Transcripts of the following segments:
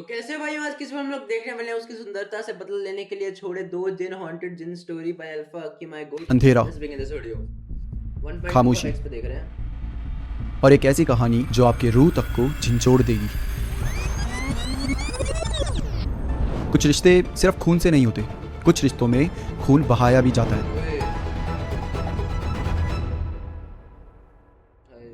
तो कैसे भाई आज किस फिल्म हम लोग देखने वाले हैं उसकी सुंदरता से बदला लेने के लिए छोड़े 2 जिन हॉन्टेड जिन स्टोरी बाय अल्फा की माय गोल। अंधेरा, लेट्स बिगिन दिस वीडियो। 1.2 खामोशी एक्स पे देख रहे हैं। और एक ऐसी कहानी जो आपके रूह तक को झंझोड़ देगी। कुछ रिश्ते सिर्फ खून से नहीं होते, कुछ रिश्तों में खून बहाया भी जाता है। ओए हाय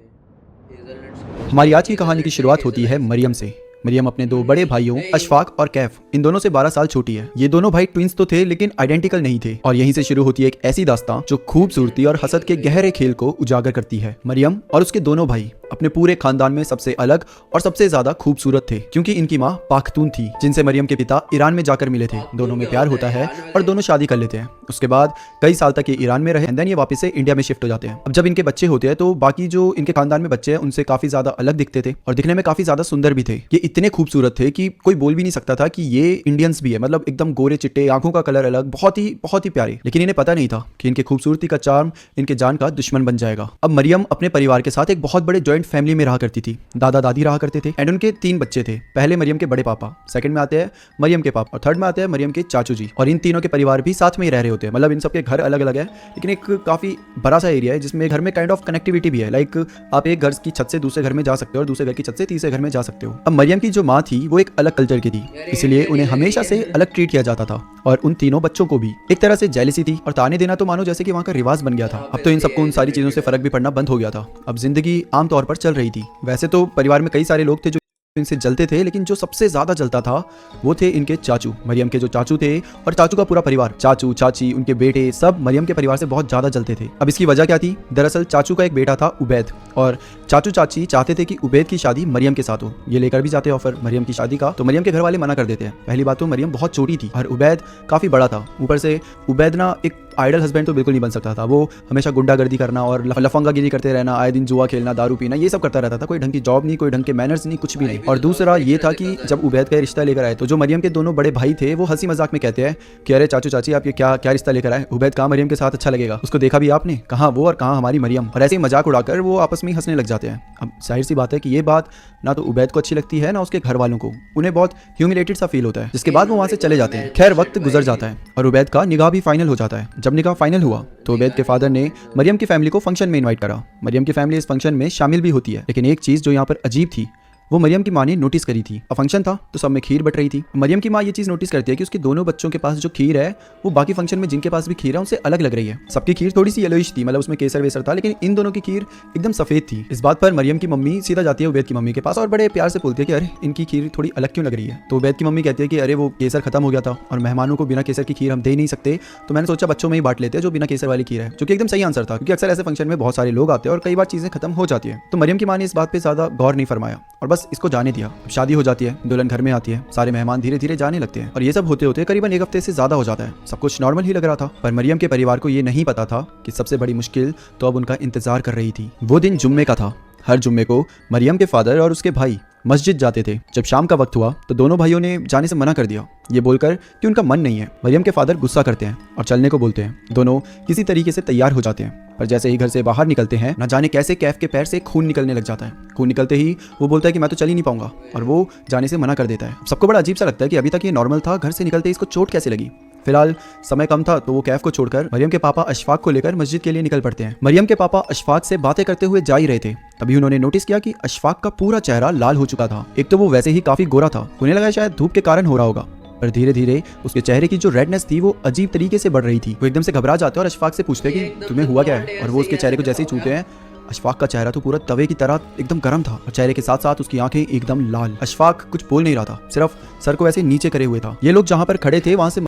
हेज़लनट्स की वजह से हमारी आज की कहानी की हेज़लनट नहीं शुरुआत होती है हेज़ल मरियम से। मरियम अपने दो बड़े भाइयों नहीं अशफाक और कैफ, इन दोनों से 12 साल छोटी है। ये दोनों भाई ट्विंस तो थे लेकिन आइडेंटिकल नहीं थे। और यहीं से शुरू होती है एक ऐसी दास्तां जो खूबसूरती और हसद के गहरे खेल को उजागर करती है। मरियम और उसके दोनों भाई अपने पूरे खानदान में सबसे अलग और सबसे ज्यादा खूबसूरत थे, क्योंकि इनकी माँ पाख्तून थी, जिनसे मरियम के पिता ईरान में जाकर मिले थे। दोनों में प्यार होता है और दोनों शादी कर लेते हैं। उसके बाद कई साल तक ये ईरान में रहे एंड देन ये वापस से इंडिया में शिफ्ट हो जाते हैं। अब जब इनके बच्चे होते हैं तो बाकी जो इनके खानदान में बच्चे हैं उनसे काफी ज्यादा अलग दिखते थे और दिखने में काफी ज्यादा सुंदर भी थे। ये इतने खूबसूरत थे कि कोई बोल भी नहीं सकता था कि ये इंडियंस भी है, मतलब एकदम गोरे चिट्टे, आंखों का कलर अलग, बहुत ही प्यारे। लेकिन इन्हें पता नहीं था कि इनके खूबसूरती का चार्म इनके जान का दुश्मन बन जाएगा। अब मरियम अपने परिवार के साथ एक बहुत बड़े जॉइंट फैमिली में रहा करती थी। दादा दादी रहा करते थे एंड उनके 3 बच्चे थे। पहले मरियम के बड़े पापा, सेकंड में आते हैं मरियम के पापा और थर्ड में आते हैं मरियम के चाचू जी। और इन तीनों के परिवार भी साथ में ही रह रहे होते हैं, मतलब इन सबके घर अलग अलग है लेकिन एक काफी बड़ा सा एरिया है जिसमें घर में काइंड ऑफ कनेक्टिविटी भी है। लाइक आप एक घर की छत से दूसरे घर में जा सकते हो और दूसरे घर की छत से तीसरे घर में जा सकते हो। अब मरियम की जो माँ थी वो एक अलग कल्चर की थी, इसलिए उन्हें हमेशा से अलग ट्रीट किया जाता था। और उन तीनों बच्चों को भी एक तरह से जेलिसी थी और ताने देना तो मानो जैसे कि वहाँ का रिवाज बन गया था। अब तो इन सबको उन सारी चीजों से फर्क भी पड़ना बंद हो गया था। अब जिंदगी आम तौर पर चल रही थी। वैसे तो परिवार में कई सारे लोग थे जो इनसे जलते थे, लेकिन जो सबसे ज्यादा जलता था वो थे इनके चाचू। मरियम के जो चाचू थे और चाचू का पूरा परिवार, चाचू चाची उनके बेटे, सब मरियम के परिवार से बहुत ज्यादा जलते थे। अब इसकी वजह क्या थी? दरअसल चाचू का एक बेटा था उबैद, और चाचू चाची चाहते थे कि उबैद की शादी मरियम के साथ हो। ये लेकर भी जाते ऑफर मरियम की शादी का, तो मरियम के घर वाले मना कर देते हैं। पहली बात तो मरियम बहुत छोटी थी और उबैद काफी बड़ा था। ऊपर से उबैद ना एक आइडल हस्बैंड तो बिल्कुल नहीं बन सकता था। वो हमेशा गुंडागर्दी करना और लफंगागिरी करते रहना, आए दिन जुआ खेलना, दारू पीना, ये सब करता रहता था। कोई ढंग की जॉब नहीं, कोई ढंग के मैनर्स नहीं, कुछ भी नहीं। और दूसरा ये था कि जब उबैद का रिश्ता लेकर आए तो जो मरियम के दोनों बड़े भाई थे वो हंसी मजाक में कहते हैं कि अरे चाचू चाची आप ये क्या क्या रिश्ता लेकर आए, उबैद कहाँ मरियम के साथ अच्छा लगेगा, उसको देखा भी आपने, कहाँ वो और कहाँ हमारी मरियम। और ऐसे ही मजाक उड़ाकर वो आपस में ही हंसने लग जाते हैं। अब जाहिर सी बात है कि ये बात ना तो उबैद को अच्छी लगती है ना उसके घर वालों को। उन्हें बहुत ह्यूमिलेटेड सा फील होता है, जिसके बाद वो वहाँ से चले जाते हैं। खैर वक्त गुजर जाता है और उबैद का निकाह भी फाइनल हो जाता है। जब निकाह फाइनल हुआ तो उबैद के फादर ने मरियम की फैमिली को फंक्शन में इनवाइट करा। मरियम की फैमिली इस फंक्शन में शामिल भी होती है, लेकिन एक चीज जो यहाँ पर अजीब थी वो मरियम की माँ ने नोटिस करी थी। अब फंक्शन था तो सब में खीर बट रही थी। मरियम की माँ ये चीज नोटिस करती है कि उसके दोनों बच्चों के पास जो खीर है वो बाकी फंक्शन में जिनके पास भी खीर है उनसे अलग लग रही है। सबकी खीर थोड़ी सी येलोइश थी, मतलब उसमें केसर वेसर था, लेकिन इन दोनों की खीर एकदम सफेद थी। इस बात पर मरियम की मम्मी सीधा जाती है उबैद की मम्मी के पास और बड़े प्यार से बोलती है कि अरे इनकी खीर थोड़ी अलग क्यों लग रही है। तो उबैद की मम्मी कहती है कि अरे वो केसर खत्म हो गया था और मेहमानों को बिना केसर की खीर हम दे नहीं सकते, तो मैंने सोचा बच्चों में ही बांट लेते हैं जो बिना केसर वाली खीर है, जो कि एकदम सही आंसर था, क्योंकि अक्सर ऐसे फंक्शन में बहुत सारे लोग आते हैं और कई बार चीजें खत्म हो जाती है। तो मरियम की माँ ने इस बात पे ज्यादा गौर नहीं फरमाया और बस इसको जाने दिया। शादी हो जाती है, दुल्हन घर में आती है, सारे मेहमान धीरे धीरे जाने लगते हैं और ये सब होते होते करीबन एक हफ्ते से ज्यादा हो जाता है। सब कुछ नॉर्मल ही लग रहा था, पर मरियम के परिवार को ये नहीं पता था कि सबसे बड़ी मुश्किल तो अब उनका इंतजार कर रही थी। वो दिन जुम्मे का था। हर जुम्मे को मरियम के फादर और उसके भाई मस्जिद जाते थे। जब शाम का वक्त हुआ तो दोनों भाइयों ने जाने से मना कर दिया, ये बोलकर कि उनका मन नहीं है। मरियम के फादर गुस्सा करते हैं और चलने को बोलते हैं। दोनों किसी तरीके से तैयार हो जाते हैं, पर जैसे ही घर से बाहर निकलते हैं न जाने कैसे कैफ के पैर से खून निकलने लग जाता है। खून निकलते ही वो बोलता है कि मैं तो चल ही नहीं पाऊंगा और वो जाने से मना कर देता है। सबको बड़ा अजीब सा लगता है कि अभी तक ये नॉर्मल था, घर से निकलते ही इसको चोट कैसे लगी। फिलहाल समय कम था तो वो कैफ को छोड़कर मरियम के पापा अशफाक को लेकर मस्जिद के लिए निकल पड़ते हैं। मरियम के पापा अशफाक से बातें करते हुए जा ही रहे थे, तभी उन्होंने नोटिस किया कि अशफाक का पूरा चेहरा लाल हो चुका था। एक तो वो वैसे ही काफी गोरा था, उन्हें लगा शायद धूप के कारण हो रहा होगा, पर धीरे धीरे उसके चेहरे की जो रेडनेस थी वो अजीब तरीके से बढ़ रही थी। वो एकदम से घबरा जाते हैं और अशफाक से पूछते हैं कि तुम्हें हुआ क्या है, और वो उसके चेहरे को जैसे ही छूते हैं अशफाक का चेहरा तो पूरा तवे की तरह एकदम गर्म था और चेहरे के साथ साथ उसकी आंखें एकदम लाल। अशफाक कुछ बोल नहीं रहा था, सिर्फ सर को ऐसे नीचे करे हुए था। ये लोग जहाँ पर खड़े थे वहां से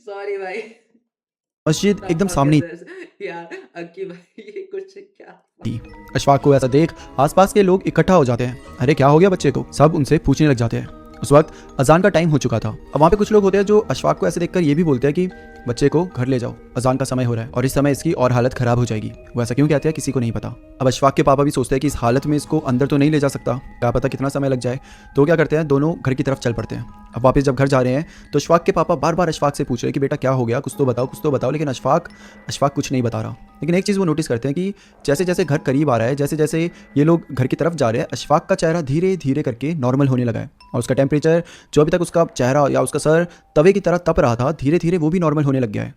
सॉरी भाई। मस्जिद एकदम सामने ही यार अक्की भाई ये कुछ क्या। थी। अशफाक को ऐसा देख आसपास के लोग इकट्ठा हो जाते हैं। अरे क्या हो गया बच्चे को, सब उनसे पूछने लग जाते हैं। उस वक्त अजान का टाइम हो चुका था। अब वहाँ पे कुछ लोग होते हैं जो अशफाक को ऐसे देखकर ये भी बोलते हैं कि बच्चे को घर ले जाओ, अजान का समय हो रहा है और इस समय इसकी और हालत खराब हो जाएगी। वो ऐसा क्यों कहते हैं किसी को नहीं पता। अब अशफाक के पापा भी सोचते हैं कि इस हालत में इसको अंदर तो नहीं ले जा सकता, क्या पता कितना समय लग जाए। तो क्या करते हैं, दोनों घर की तरफ चल पड़ते हैं अब वापस जब घर जा रहे हैं तो अशफाक के पापा बार बार अशफाक से पूछ रहे हैं कि बेटा क्या हो गया, कुछ तो बताओ, लेकिन अशफाक कुछ नहीं बता रहा। लेकिन एक चीज़ वो नोटिस करते हैं कि जैसे जैसे घर करीब आ रहा है, जैसे जैसे ये लोग घर की तरफ जा रहे हैं, अशफाक का चेहरा धीरे धीरे करके नॉर्मल होने लगा है और उसका टेम्परेचर, जो अभी तक उसका चेहरा या उसका सर तवे की तरह तप रहा था, धीरे धीरे वो भी नॉर्मल होने लग गया है।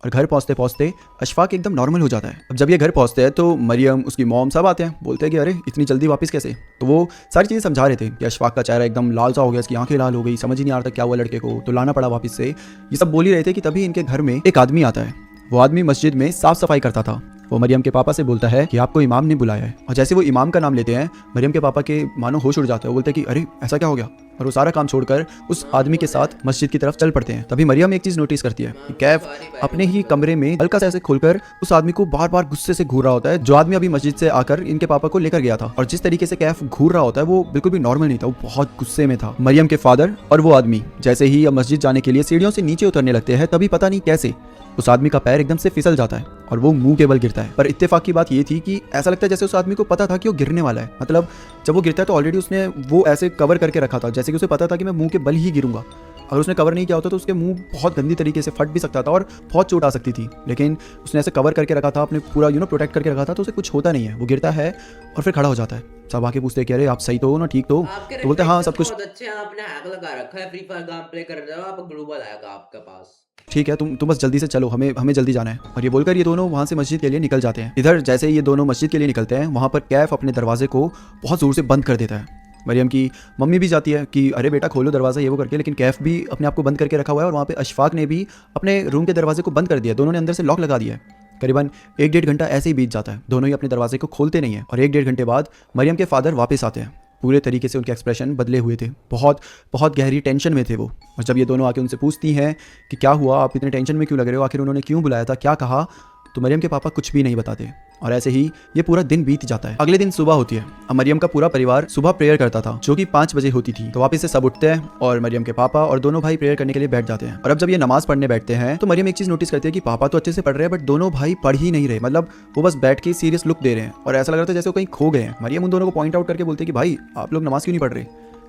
और घर पहुंचते पहुंचते अशफाक एकदम नॉर्मल हो जाता है। अब जब ये घर पहुंचते हैं तो मरियम, उसकी मॉम सब आते हैं, बोलते हैं कि अरे इतनी जल्दी वापस कैसे। तो वो सारी चीज़ें समझा रहे थे कि अशफाक का चेहरा एकदम लाल सा हो गया, इसकी आंखें लाल हो गई, समझ ही नहीं आ रहा था क्या हुआ लड़के को, तो लाना पड़ा वापस से। ये सब बोल ही रहे थे कि तभी इनके घर में एक आदमी आता है। वो आदमी मस्जिद में साफ सफाई करता था। वो मरियम के पापा से बोलता है कि आपको इमाम ने बुलाया है। और जैसे वो इमाम का नाम लेते हैं, मरियम के पापा के मानो होश उड़ जाता है। वो बोलते हैं कि अरे ऐसा क्या हो गया, और वो सारा काम छोड़कर उस आदमी के साथ मस्जिद की तरफ चल पड़ते हैं। तभी मरियम एक चीज़ नोटिस करती है कि कैफ अपने ही कमरे में हल्का सा ऐसे खोलकर उस आदमी को बार बार गुस्से से घूर रहा होता है, जो आदमी अभी मस्जिद से आकर इनके पापा को लेकर गया था। और जिस तरीके से कैफ घूर रहा होता है वो बिल्कुल भी नॉर्मल नहीं था, वो बहुत गुस्से में था। मरियम के फादर और वो आदमी जैसे ही अब मस्जिद जाने के लिए सीढ़ियों से नीचे उतरने लगते हैं, तभी पता नहीं कैसे उस आदमी का पैर एकदम से फिसल जाता है और वो मुंह के बल गिरता है। पर इत्तेफाक की बात ये थी कि ऐसा लगता है जैसे उस आदमी को पता था कि वो गिरने वाला है। मतलब जब वो गिरता है तो ऑलरेडी उसने वो ऐसे कवर करके रखा था, जैसे कि उसे पता था कि मैं मुंह के बल ही गिरूंगा। अगर उसने कवर नहीं किया होता तो उसके मुंह बहुत गंदी तरीके से फट भी सकता था और बहुत चोट आ सकती थी। लेकिन उसने ऐसे कवर करके रखा था, अपने पूरा प्रोटेक्ट करके रखा था, तो उसे कुछ होता नहीं है। वो गिरता है और फिर खड़ा हो जाता है। सब आके पूछते हैं कि अरे आप सही तो हो ना, ठीक तो हो? आपके तो बोलते हैं हाँ सब कुछ बहुत अच्छे हैं, आपने हैक लगा रखा है, फ्री फायर गेम प्ले कर रहे हो आप, ग्लोबल आएगा आपके पास। ठीक है, तुम बस जल्दी से चलो, हमें जल्दी जाना है। और ये बोलकर ये दोनों वहाँ से मस्जिद के लिए निकल जाते हैं। इधर जैसे ये दोनों मस्जिद के लिए निकलते हैं, वहाँ पर कैफ अपने दरवाजे को बहुत ज़ोर से बंद कर देता है। मरियम की मम्मी भी जाती है कि अरे बेटा खोलो दरवाज़ा, ये वो करके, लेकिन कैफ भी अपने आप को बंद करके रखा हुआ है। और वहाँ पे अशफाक ने भी अपने रूम के दरवाजे को बंद कर दिया, दोनों ने अंदर से लॉक लगा दिया है। करीबन 1-1.5 घंटा ऐसे ही बीत जाता है, दोनों ही अपने दरवाजे को खोलते नहीं है। और 1-1.5 घंटे बाद मरियम के फादर वापस आते हैं। पूरे तरीके से उनके एक्सप्रेशन बदले हुए थे, बहुत बहुत गहरी टेंशन में थे वो। और जब ये दोनों आके उनसे पूछती हैं कि क्या हुआ, आप इतने टेंशन में क्यों लग रहे हो, आखिर उन्होंने क्यों बुलाया था, क्या कहा, तो मरियम के पापा कुछ भी नहीं बताते। और ऐसे ही ये पूरा दिन बीत जाता है। अगले दिन सुबह होती है। अब मरियम का पूरा परिवार सुबह प्रेयर करता था, जो कि 5 बजे होती थी। तो वापस से सब उठते हैं और मरियम के पापा और दोनों भाई प्रेयर करने के लिए बैठ जाते हैं। और अब जब ये नमाज पढ़ने बैठते हैं तो मरियम एक चीज नोटिस करती है कि पापा तो अच्छे से पढ़ रहे हैं, बट दोनों भाई पढ़ ही नहीं रहे। मतलब वो बस बैठ के सीरियस लुक दे रहे हैं और ऐसा लग रहा था जैसे वो कहीं खो गए हैं। मरियम उन दोनों को पॉइंट आउट करके बोलते हैं कि भाई आप लोग नमाज क्यों नहीं पढ़ रहे,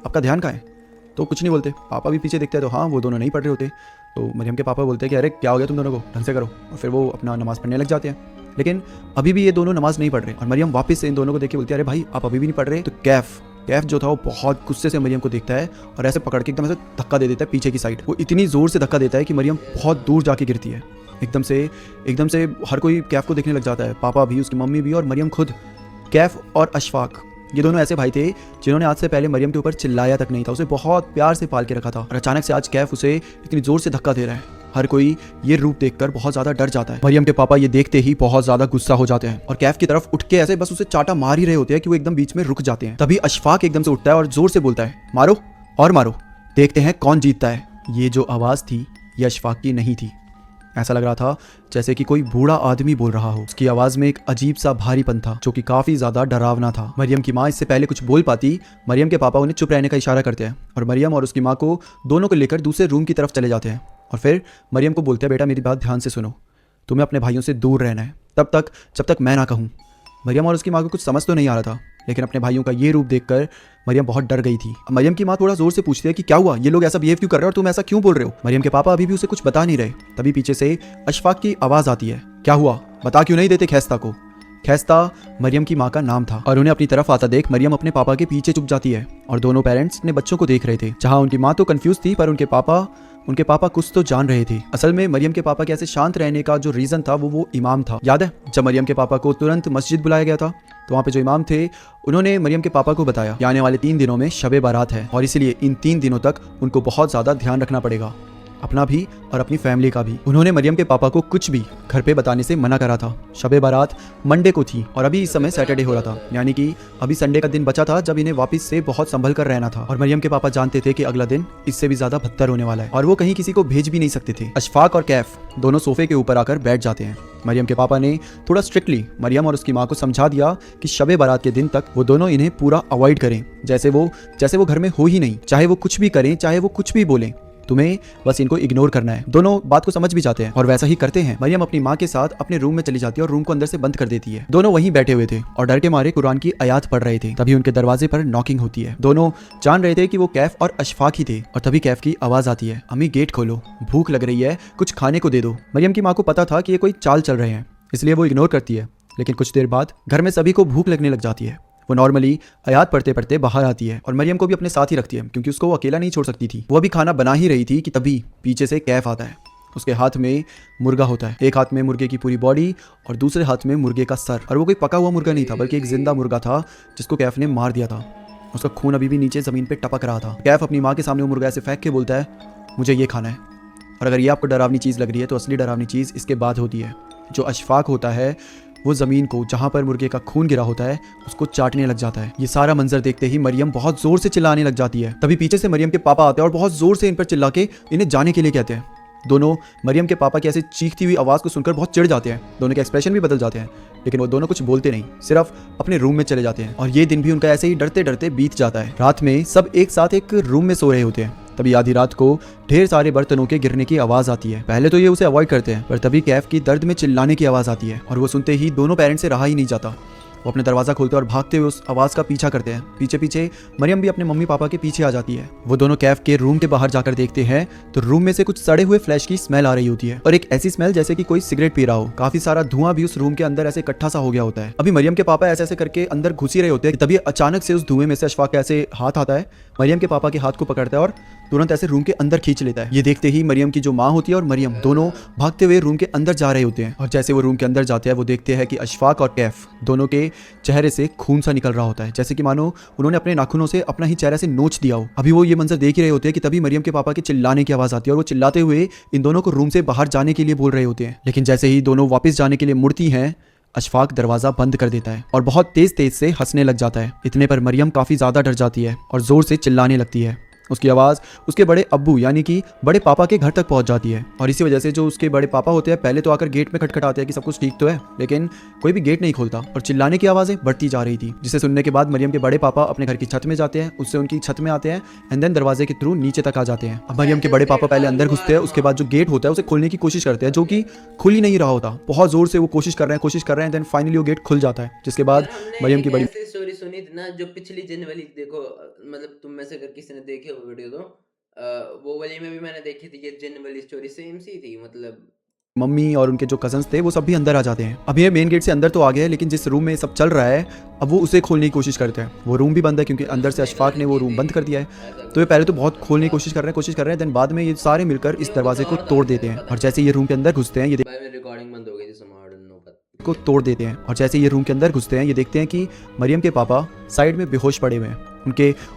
आपका ध्यान कहाँ है? तो कुछ नहीं बोलते। पापा भी पीछे देखते हैं तो हाँ वो दोनों नहीं पढ़ रहे होते। तो मरियम के पापा बोलते हैं कि अरे क्या हो गया तुम दोनों को, ढंग से करो। और फिर वो अपना नमाज पढ़ने लग जाते हैं। लेकिन अभी भी ये दोनों नमाज नहीं पढ़ रहे। और मरियम वापस से इन दोनों को देख के बोलती है अरे भाई आप अभी भी नहीं पढ़ रहे। तो कैफ जो था वो बहुत गुस्से से मरियम को देखता है और ऐसे पकड़ के एकदम ऐसे धक्का दे देता है पीछे की साइड। वो इतनी ज़ोर से धक्का देता है कि मरियम बहुत दूर जाके गिरती है। एकदम से हर कोई कैफ को देखने लग जाता है, पापा भी, उसकी मम्मी भी और मरियम खुद। कैफ और अशफाक ये दोनों ऐसे भाई थे जिन्होंने आज से पहले मरियम के ऊपर चिल्लाया तक नहीं था, उसे बहुत प्यार से पाल के रखा था। और अचानक से आज कैफ उसे इतनी जोर से धक्का दे रहा है। हर कोई ये रूप देखकर बहुत ज्यादा डर जाता है। मरियम के पापा ये देखते ही बहुत ज्यादा गुस्सा हो जाते हैं और कैफ की तरफ उठ के ऐसे बस उसे चाटा मार ही रहे होते हैं कि वो एकदम बीच में रुक जाते हैं। तभी अशफाक एकदम से उठता है और जोर से बोलता है मारो और मारो, देखते हैं कौन जीतता है। ये जो आवाज थी ये अशफाक की नहीं थी। ऐसा लग रहा था जैसे कि कोई बूढ़ा आदमी बोल रहा हो। उसकी आवाज में एक अजीब सा भारीपन था जो कि काफी ज्यादा डरावना था। मरियम की माँ इससे पहले कुछ बोल पाती, मरियम के पापा उन्हें चुप रहने का इशारा करते हैं और मरियम और उसकी माँ को दोनों को लेकर दूसरे रूम की तरफ चले जाते हैं। और फिर मरियम को बोलते हैं बेटा मेरी बात ध्यान से सुनो, तुम्हें अपने भाइयों से दूर रहना है तब तक जब तक मैं ना कहूँ। मरियम और उसकी माँ को कुछ समझ तो नहीं आ रहा था, लेकिन अपने भाइयों का ये रूप देखकर मरियम बहुत डर गई थी। मरियम की माँ थोड़ा जोर से पूछती है कि क्या हुआ, ये लोग ऐसा बिहेव क्यों कर रहे हैं और तुम ऐसा क्यों बोल रहे हो। मरियम के पापा अभी भी उसे कुछ बता नहीं रहे। तभी पीछे से अशफाक की आवाज आती है, क्या हुआ, बता क्यों नहीं देते खैस्ता को। खैस्ता मरियम की माँ का नाम था और उन्हें अपनी तरफ आता देख मरियम अपने पापा के पीछे चुप जाती है। और दोनों पेरेंट्स अपने बच्चों को देख रहे थे। जहाँ उनकी माँ तो कंफ्यूज थी पर उनके पापा कुछ तो जान रहे थे। असल में मरियम के पापा के ऐसे शांत रहने का जो रीजन था वो इमाम था। याद है जब मरियम के पापा को तुरंत मस्जिद बुलाया गया था तो वहाँ पे जो इमाम थे उन्होंने मरियम के पापा को बताया कि आने वाले 3 दिनों में शबे बारात है और इसीलिए इन 3 दिनों तक उनको बहुत ज्यादा ध्यान रखना पड़ेगा, अपना भी और अपनी फैमिली का भी। उन्होंने मरियम के पापा को कुछ भी घर पे बताने से मना करा था। शबे बारात मंडे को थी और अभी इस समय सैटरडे हो रहा था, यानी कि अभी संडे का दिन बचा था जब इन्हें वापस से बहुत संभल कर रहना था। और मरियम के पापा जानते थे कि अगला दिन इससे भी ज्यादा बदतर होने वाला है और वो कहीं किसी को भेज भी नहीं सकते थे। अशफाक और कैफ दोनों सोफे के ऊपर आकर बैठ जाते हैं। मरियम के पापा ने थोड़ा स्ट्रिक्टली मरियम और उसकी माँ को समझा दिया कि शबे बारात के दिन तक वो दोनों इन्हें पूरा अवॉइड करें, जैसे वो घर में हो ही नहीं, चाहे वो कुछ भी करें, चाहे वो कुछ भी बोलें। तुम्हें बस इनको इग्नोर करना है। दोनों बात को समझ भी जाते हैं और वैसा ही करते हैं। मरियम अपनी माँ के साथ अपने रूम में चली जाती है और रूम को अंदर से बंद कर देती है। दोनों वहीं बैठे हुए थे और डर के मारे कुरान की आयत पढ़ रहे थे। तभी उनके दरवाजे पर नॉकिंग होती है। दोनों जान रहे थे कि वो कैफ और अशफाक ही थे और तभी कैफ की आवाज आती है, अम्मी गेट खोलो, भूख लग रही है, कुछ खाने को दे दो। मरियम की माँ को पता था कि ये कोई चाल चल रहे हैं, इसलिए वो इग्नोर करती है। लेकिन कुछ देर बाद घर में सभी को भूख लगने लग जाती है। वो नॉर्मली आयात पढ़ते पढ़ते बाहर आती है और मरियम को भी अपने साथ ही रखती है क्योंकि उसको वो अकेला नहीं छोड़ सकती थी। वो अभी खाना बना ही रही थी कि तभी पीछे से कैफ आता है। उसके हाथ में मुर्गा होता है, एक हाथ में मुर्गे की पूरी बॉडी और दूसरे हाथ में मुर्गे का सर। और वो कोई पका हुआ मुर्गा नहीं था बल्कि एक जिंदा मुर्गा था जिसको कैफ ने मार दिया था। उसका खून अभी भी नीचे जमीन पे टपक रहा था। कैफ अपनी माँ के सामने वो मुर्गा ऐसे फेंक के बोलता है, मुझे ये खाना है। और अगर ये आपको डरावनी चीज़ लग रही है तो असली डरावनी चीज़ इसके बाद होती है। जो अशफाक होता है वो ज़मीन को जहाँ पर मुर्गे का खून गिरा होता है उसको चाटने लग जाता है। ये सारा मंजर देखते ही मरियम बहुत जोर से चिल्लाने लग जाती है। तभी पीछे से मरियम के पापा आते हैं और बहुत जोर से इन पर चिल्ला के इन्हें जाने के लिए कहते हैं। दोनों मरियम के पापा की ऐसे चीखती हुई आवाज़ को सुनकर बहुत चिढ़ जाते हैं। दोनों के एक्सप्रेशन भी बदल जाते हैं, लेकिन वो दोनों कुछ बोलते नहीं, सिर्फ अपने रूम में चले जाते हैं। और ये दिन भी उनका ऐसे ही डरते डरते बीत जाता है। रात में सब एक साथ एक रूम में सो रहे होते हैं। तभी आधी रात को ढेर सारे बर्तनों के गिरने की आवाज आती है। पहले तो ये उसे अवॉइड करते हैं, पर तभी कैफ की दर्द में चिल्लाने की आवाज आती है और वो सुनते ही दोनों पेरेंट्स से रहा ही नहीं जाता। वो अपने दरवाजा खोलते और भागते हुए उस आवाज का पीछा करते हैं। पीछे पीछे मरियम भी अपने मम्मी पापा के पीछे आ जाती है। वो दोनों कैफ के रूम के बाहर जाकर देखते हैं तो रूम में से कुछ सड़े हुए फ्लैश की स्मेल आ रही होती है और एक ऐसी स्मेल जैसे कि कोई सिगरेट पी रहा हो। काफी सारा धुआं भी उस रूम के अंदर ऐसे इकट्ठा सा हो गया होता है। अभी मरियम के पापा ऐसे ऐसे करके अंदर घुस ही रहे होते हैं, तभी अचानक से उस धुएं में से अशफाक का ऐसे हाथ आता है, मरियम के पापा के हाथ को पकड़ता है और तुरंत ऐसे रूम के अंदर खींच लेता है। ये देखते ही मरियम की जो माँ होती है और मरियम दोनों भागते हुए रूम के अंदर जा रहे होते हैं। और जैसे वो रूम के अंदर जाते हैं वो देखते हैं कि अशफाक और कैफ दोनों के चेहरे से खून सा निकल रहा होता है, जैसे कि मानो उन्होंने अपने नाखूनों से अपना ही चेहरा से नोच दिया हो। अभी वो ये मंजर देख ही रहे होते हैं कि तभी मरियम के पापा के चिल्लाने की आवाज आती है और वो चिल्लाते हुए इन दोनों को रूम से बाहर जाने के लिए बोल रहे होते हैं। लेकिन जैसे ही दोनों वापस जाने के लिए मुड़ती हैं, अशफाक दरवाजा बंद कर देता है और बहुत तेज तेज से हंसने लग जाता है। इतने पर मरियम काफी ज्यादा डर जाती है और जोर से चिल्लाने लगती है। उसकी आवाज़ उसके बड़े अब्बू यानी कि बड़े पापा के घर तक पहुंच जाती है और इसी वजह से जो उसके बड़े पापा होते हैं पहले तो आकर गेट में खटखटाते हैं कि सब कुछ ठीक तो है, लेकिन कोई भी गेट नहीं खोलता और चिल्लाने की आवाज़ें बढ़ती जा रही थी। जिसे सुनने के बाद मरियम के बड़े पापा अपने घर की छत में जाते हैं, उससे उनकी छत में आते हैं एंड देन दरवाजे के थ्रू नीचे तक आ जाते हैं। अब मरियम के बड़े पापा पहले अंदर घुसते हैं, उसके बाद जो गेट होता है उसे खोलने की कोशिश करते हैं जो कि खुल ही नहीं रहा होता। बहुत जोर से वो कोशिश कर रहे हैं, देन फाइनली वो गेट खुल जाता है, जिसके बाद मरियम की बड़ी स्टोरी सुनी थी ना जो पिछली जिन वाली, देखो मतलब तुम में से अगर किसी ने देखे हो वीडियो तो वो वाली में भी मैंने देखी थी। ये जिन वाली स्टोरी सेम सी थी, मतलब मम्मी और उनके जो कजन्स थे वो सब भी अंदर आ जाते हैं। अब ये मेन गेट से अंदर तो आ गए हैं, लेकिन जिस रूम में सब चल रहा है अब वो उसे खोलने की कोशिश करते हैं। वो रूम भी बंद है क्योंकि अंदर से अशफाक ने वो रूम बंद कर दिया है। तो ये पहले तो बहुत खोलने की कोशिश कर रहे हैं, देन बाद में ये सारे मिलकर इस दरवाजे को तोड़ देते हैं और जैसे ये रूम के अंदर घुसते हैं, ये रिकॉर्डिंग बंद हो गई थी को तोड़ देते हैं और जैसे ये रूम के अंदर घुसते हैं ये देखते हैं कि मरियम के पापा साइड में बेहोश पड़े हुए हैं।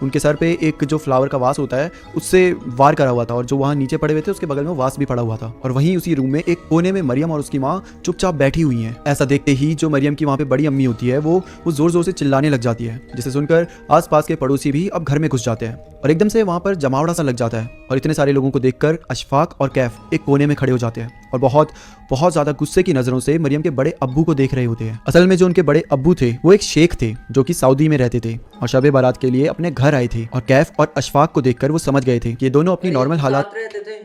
उनके सर पे एक जो फ्लावर का वास होता है उससे वार करा हुआ था और जो वहाँ नीचे पड़े हुए थे उसके बगल में वास भी पड़ा हुआ था। और वहीं उसी रूम में एक कोने में मरियम और उसकी माँ चुपचाप बैठी हुई हैं। ऐसा देखते ही जो मरियम की वहाँ पे बड़ी अम्मी होती है वो जोर जोर से चिल्लाने लग जाती है, जिसे सुनकर आसपास के पड़ोसी भी अब घर में घुस जाते हैं और एकदम से वहाँ पर जमावड़ा सा लग जाता है। और इतने सारे लोगों को देखकर अशफाक और कैफ एक कोने में खड़े हो जाते हैं और बहुत बहुत ज्यादा गुस्से की नजरों से मरियम के बड़े अब्बू को देख रहे होते हैं। असल में जो उनके बड़े अब्बू थे वो एक शेख थे जो कि सऊदी में रहते थे और शबे बारात के लिए अपने घर आए थे। और कैफ और अशफाक को देखकर वो समझ गए थे कि ये दोनों अपनी नॉर्मल हालात रहते थे।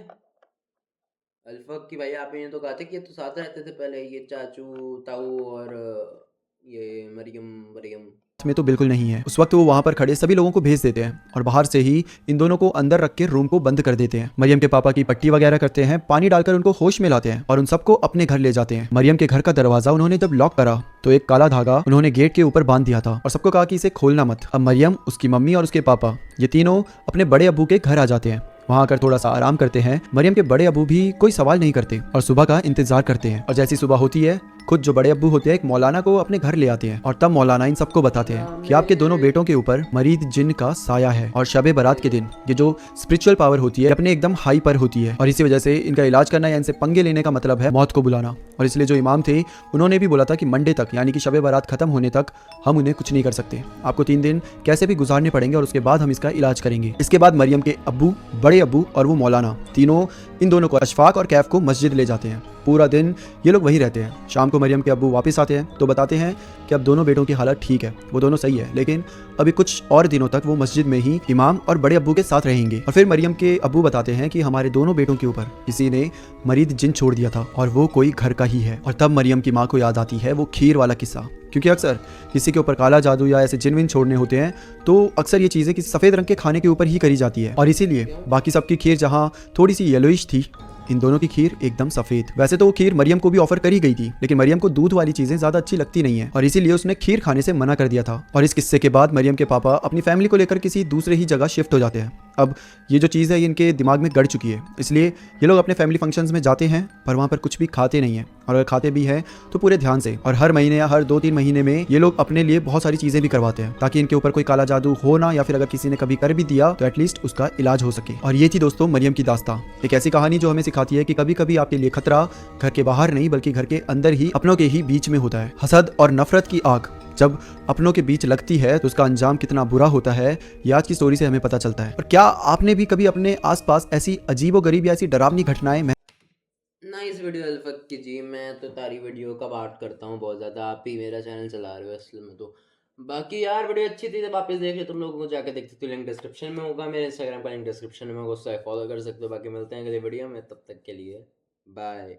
अल्फाक की भाई आपने तो कहा था कि ये तो साथ रहते थे पहले, ये चाचू ताऊ और ये मरियम में तो बिल्कुल नहीं है। उस वक्त वो वहाँ पर खड़े सभी लोगों को भेज देते हैं और बाहर से ही इन दोनों को अंदर रख के रूम को बंद कर देते हैं। मरियम के पापा की पट्टी वगैरह करते हैं, पानी डालकर उनको होश में लाते हैं और उन सबको अपने घर ले जाते हैं। मरियम के घर का दरवाजा उन्होंने जब लॉक करा तो एक काला धागा उन्होंने गेट के ऊपर बांध दिया था और सबको कहा कि इसे खोलना मत। अब मरियम, उसकी मम्मी और उसके पापा ये तीनों अपने बड़े अब्बू के घर आ जाते हैं। वहाँ आकर थोड़ा सा आराम करते हैं। मरियम के बड़े अब्बू भी कोई सवाल नहीं करते और सुबह का इंतजार करते हैं। और जैसी सुबह होती है खुद जो बड़े अब्बू होते हैं एक मौलाना को अपने घर ले आते हैं और तब मौलाना इन सबको बताते हैं कि आपके दोनों बेटों के ऊपर मरीद जिन का साया है और शबे बारात के दिन ये जो स्पिरिचुअल पावर होती है अपने एकदम हाई पर होती है और इसी वजह से इनका इलाज करना या इनसे पंगे लेने का मतलब है मौत को बुलाना। और इसलिए जो इमाम थे उन्होंने भी बोला था कि मंडे तक यानी कि शबे बारात खत्म होने तक हम उन्हें कुछ नहीं कर सकते, आपको 3 दिन कैसे भी गुजारने पड़ेंगे और उसके बाद हम इसका इलाज करेंगे। इसके बाद मरियम के अब्बू, बड़े अब्बू और वो मौलाना तीनों इन दोनों को, अशफाक और कैफ को मस्जिद ले जाते हैं पूरा दिन ये लोग वहीं रहते हैं। शाम को मरियम के अब्बू वापस आते हैं तो बताते हैं कि अब दोनों बेटों की हालत ठीक है, वो दोनों सही है, लेकिन अभी कुछ और दिनों तक वो मस्जिद में ही इमाम और बड़े अब्बू के साथ रहेंगे। और फिर मरियम के अब्बू बताते हैं कि हमारे दोनों बेटों के ऊपर किसी ने मरीद जिन छोड़ दिया था और वो कोई घर का ही है। और तब मरियम की माँ को याद आती है वो खीर वाला किस्सा, क्योंकि अक्सर किसी के ऊपर काला जादू या ऐसे जिन विन छोड़ने होते हैं तो अक्सर ये चीज़ें किसी सफ़ेद रंग के खाने के ऊपर ही करी जाती है। और इसीलिए बाकी सबकी खीर जहाँ थोड़ी सी येलोइश थी, इन दोनों की खीर एकदम सफेद। वैसे तो वो खीर मरियम को भी ऑफर करी गई थी, लेकिन मरियम को दूध वाली चीजें ज्यादा अच्छी लगती नहीं है और इसीलिए उसने खीर खाने से मना कर दिया था। और इस किस्से के बाद मरियम के पापा अपनी फैमिली को लेकर किसी दूसरे ही जगह शिफ्ट हो जाते हैं। अब ये जो चीज़ है ये इनके दिमाग में गड़ चुकी है, इसलिए ये लोग अपने फैमिली फंक्शंस में जाते हैं पर वहाँ पर कुछ भी खाते नहीं हैं, और अगर खाते भी हैं तो पूरे ध्यान से। और हर महीने या हर 2-3 महीने में ये लोग अपने लिए बहुत सारी चीज़ें भी करवाते हैं ताकि इनके ऊपर कोई काला जादू हो ना, या फिर अगर किसी ने कभी कर भी दिया तो एटलीस्ट उसका इलाज हो सके। और ये थी दोस्तों मरियम की दास्तां, एक ऐसी कहानी जो हमें सिखाती है कि कभी कभी आपके लिए खतरा घर के बाहर नहीं बल्कि घर के अंदर ही, अपनों के ही बीच में होता है। हसद और नफरत की आग जब अपनों के बीच लगती है तो उसका अंजाम कितना बुरा होता है ये आज की स्टोरी से हमें पता चलता है। और क्या आपने भी कभी अपने आसपास ऐसी अजीबोगरीब या ऐसी डरावनी घटनाएं नाइस वीडियो अल्फत की जी। मैं तो तारी वीडियो का बात करता हूँ बहुत ज़्यादा, आप ही मेरा चैनल चला रहे हो असल में तो। बाकी यार वीडियो अच्छी थी, जब वापस देख ले तुम लोगों को जाके देख सकते हो, लिंक डिस्क्रिप्शन में होगा, मेरे इंस्टाग्राम का लिंक डिस्क्रिप्शन में होगा, उससे फॉलो कर सकते हो। बाकी मिलते हैं अगले वीडियो में, तब तक के लिए बाय।